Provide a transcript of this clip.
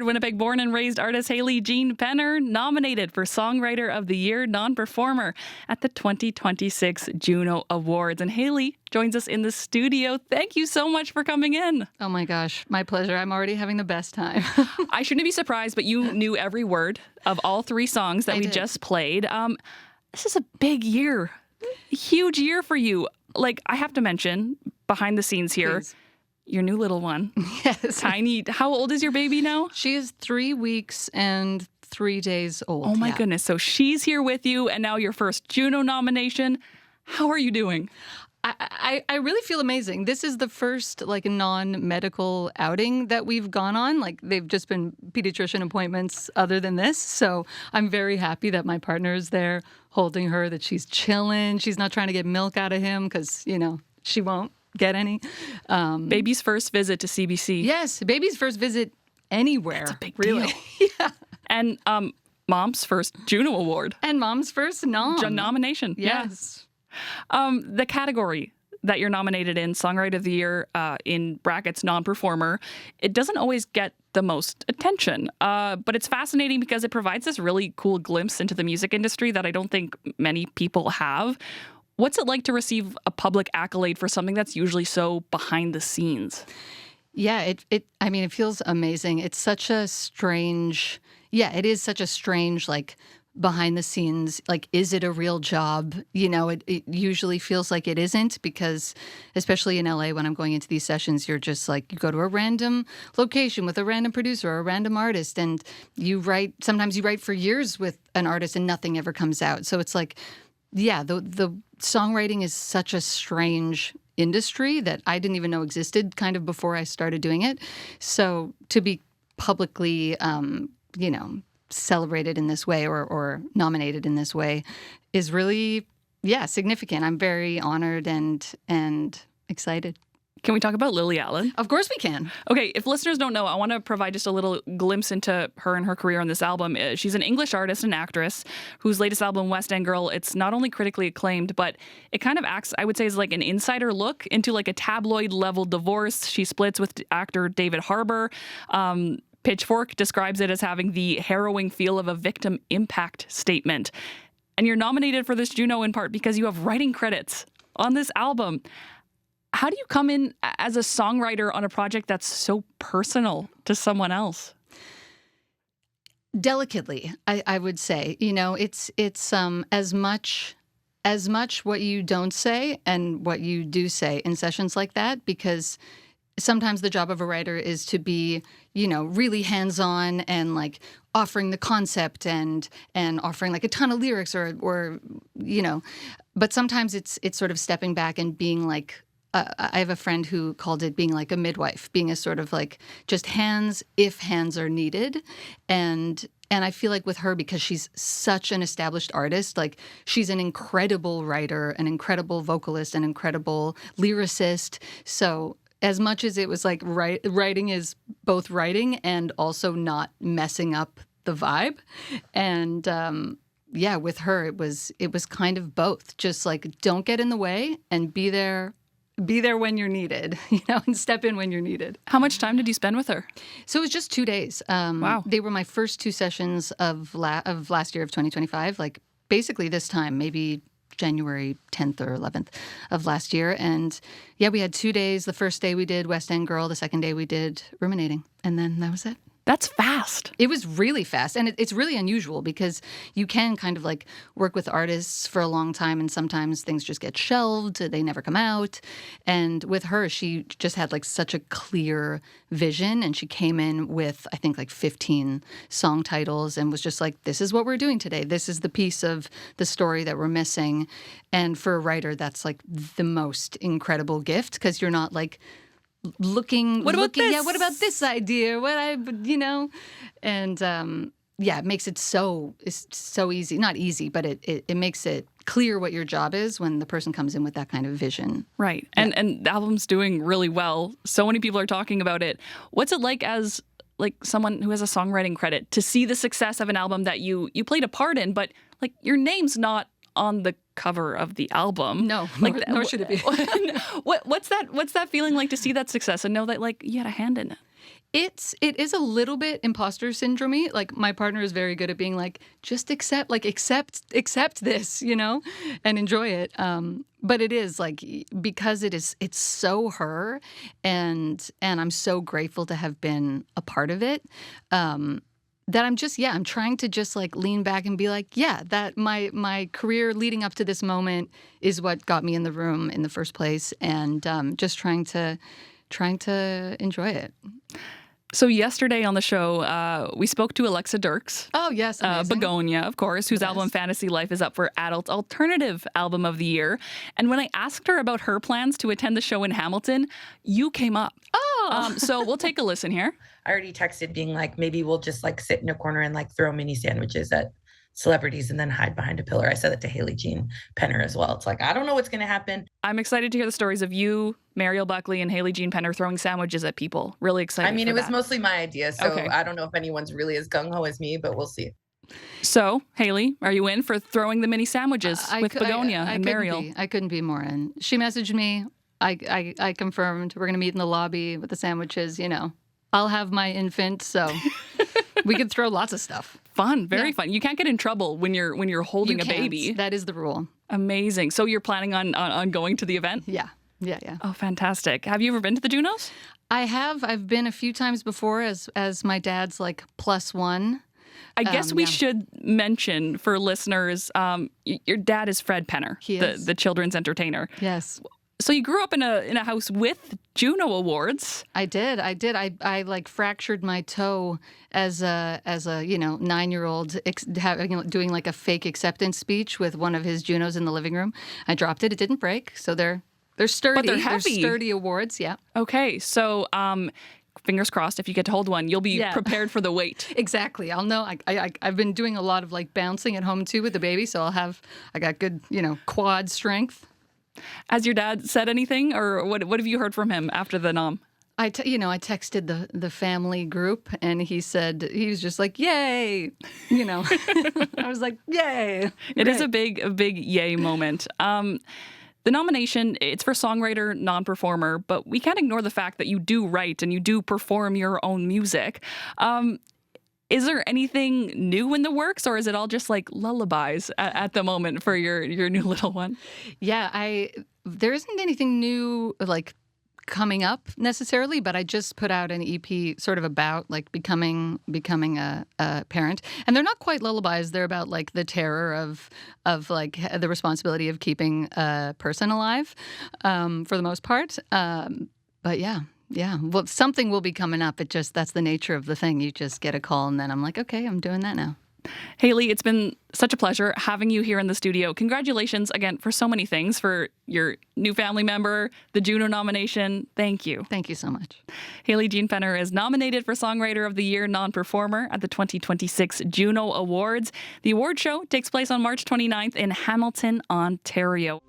Winnipeg born and raised artist Hayley Gene Penner nominated for Songwriter of the Year Non-Performer at the 2026 Juno Awards. And Hayley joins us in the studio. Thank you so much for coming in. Oh my gosh, my pleasure. I'm already having the best time. I shouldn't be surprised, but you knew every word of all three songs that we just played. This is a big year, huge year for you. Like, I have to mention, behind the scenes here, Please. Your new little one. Yes. Tiny. How old is your baby now? She is 3 weeks and 3 days old. Oh my goodness. So she's here with you, and now your first Juno nomination. How are you doing? I really feel amazing. This is the first non-medical outing that we've gone on. They've just been pediatrician appointments other than this. So I'm very happy that my partner is there holding her, that she's chilling. She's not trying to get milk out of him because, she won't get any. Baby's first visit to CBC. Yes, baby's first visit anywhere. That's a big really. deal. Yeah. And mom's first Juno Award. And mom's first nomination. Yes. The category that you're nominated in, Songwriter of the Year, in brackets, non-performer, it doesn't always get the most attention. But it's fascinating because it provides this really cool glimpse into the music industry that I don't think many people have. What's it like to receive a public accolade for something that's usually so behind the scenes? Yeah, it feels amazing. It's such a strange, it is such a strange, behind the scenes, is it a real job? It usually feels like it isn't because, especially in LA, when I'm going into these sessions, you're just you go to a random location with a random producer or a random artist, and sometimes you write for years with an artist and nothing ever comes out. So it's the songwriting is such a strange industry that I didn't even know existed kind of before I started doing it. So to be publicly, celebrated in this way or nominated in this way is really, significant. I'm very honored and excited. Can we talk about Lily Allen? Of course we can. Okay, if listeners don't know, I want to provide just a little glimpse into her and her career on this album. She's an English artist and actress whose latest album, West End Girl, it's not only critically acclaimed, but it kind of acts, I would say, as an insider look into a tabloid-level divorce. She splits with actor David Harbour. Pitchfork describes it as having the harrowing feel of a victim impact statement. And you're nominated for this Juno in part because you have writing credits on this album. How do you come in as a songwriter on a project that's so personal to someone else? Delicately, I would say. It's as much what you don't say and what you do say in sessions like that, because sometimes the job of a writer is to be, really hands-on and offering the concept and offering a ton of lyrics or but sometimes it's sort of stepping back and being I have a friend who called it being a midwife, being a sort of just hands if hands are needed. And I feel with her, because she's such an established artist, she's an incredible writer, an incredible vocalist, an incredible lyricist. So as much as it was writing is both writing and also not messing up the vibe. And with her, it was kind of both. Just don't get in the way and be there when you're needed, and step in when you're needed. How much time did you spend with her? So it was just 2 days. Wow. They were my first 2 sessions of last year of 2025, basically this time, maybe January 10th or 11th of last year. And we had 2 days. The first day we did West End Girl. The second day we did Ruminating. And then that was it. That's fast. It was really fast. And it's really unusual because you can kind of work with artists for a long time and sometimes things just get shelved. They never come out. And with her, she just had such a clear vision. And she came in with, I think, 15 song titles and was just this is what we're doing today. This is the piece of the story that we're missing. And for a writer, that's the most incredible gift because you're not looking. What about this? Yeah, what about this idea? And it makes it so easy. Not easy, but it makes it clear what your job is when the person comes in with that kind of vision. Right. Yeah. And the album's doing really well. So many people are talking about it. What's it like as someone who has a songwriting credit to see the success of an album that you played a part in, but your name's not on the cover of the album. No, like nor should it be. What's that feeling like to see that success and know that like you had a hand in it? It is a little bit imposter syndrome-y. Like my partner is very good at being like, just accept this, and enjoy it. But it is like, because it's so her, and I'm so grateful to have been a part of it. That I'm trying to just like lean back and be like, yeah, that my career leading up to this moment is what got me in the room in the first place, and just trying to enjoy it. So yesterday on the show, we spoke to Alexa Dirks. Oh, yes. Begonia, of course, whose album Fantasy Life is up for Adult Alternative Album of the Year. And when I asked her about her plans to attend the show in Hamilton, you came up. Oh. So we'll take a listen here. I already texted being like, maybe we'll just like sit in a corner and like throw mini sandwiches at celebrities and then hide behind a pillar. I said that to Hayley Gene Penner as well. It's like, I don't know what's going to happen. I'm excited to hear the stories of you, Mariel Buckley, and Hayley Gene Penner throwing sandwiches at people. Really excited. I mean, for it was that. mostly my idea, so Okay. I don't know if anyone's really as gung-ho as me, but we'll see. So, Hayley, are you in for throwing the mini sandwiches with Begonia and Mariel? I couldn't be more in. She messaged me. I confirmed. We're going to meet in the lobby with the sandwiches. I'll have my infant, so we could throw lots of stuff. Fun, very fun. You can't get in trouble when you're holding You a can't. baby. That is the rule. Amazing. So you're planning on going to the event? Yeah. Oh, fantastic. Have you ever been to the Junos? I have. I've been a few times before as my dad's like +1. I guess we should mention for listeners, your dad is Fred Penner, He is. the children's entertainer. Yes. So you grew up in a house with Juno Awards. I did. I like fractured my toe as a 9-year-old doing like a fake acceptance speech with one of his Junos in the living room. I dropped it. It didn't break. So they're sturdy. But they're heavy. They're sturdy awards. Yeah. Okay, so fingers crossed, if you get to hold one, you'll be prepared for the weight. Exactly. I'll know. I've been doing a lot of like bouncing at home too with the baby, so I got good quad strength. Has your dad said anything, or what have you heard from him after the nom? I texted the family group, and he was just like, "Yay!" I was like, "Yay!" It is a big yay moment. The nomination, it's for songwriter, non-performer, but we can't ignore the fact that you do write and you do perform your own music. Is there anything new in the works, or is it all just like lullabies at the moment for your new little one? Yeah, there isn't anything new like coming up necessarily, but I just put out an EP sort of about like becoming a parent, and they're not quite lullabies. They're about like the terror of like the responsibility of keeping a person alive, for the most part. But yeah. Yeah, well, something will be coming up. That's the nature of the thing. You just get a call, and then I'm like, okay, I'm doing that now. Hayley, it's been such a pleasure having you here in the studio. Congratulations again for so many things, for your new family member, the Juno nomination. Thank you. Thank you so much. Hayley Gene Penner is nominated for Songwriter of the Year Non-Performer at the 2026 Juno Awards. The award show takes place on March 29th in Hamilton, Ontario.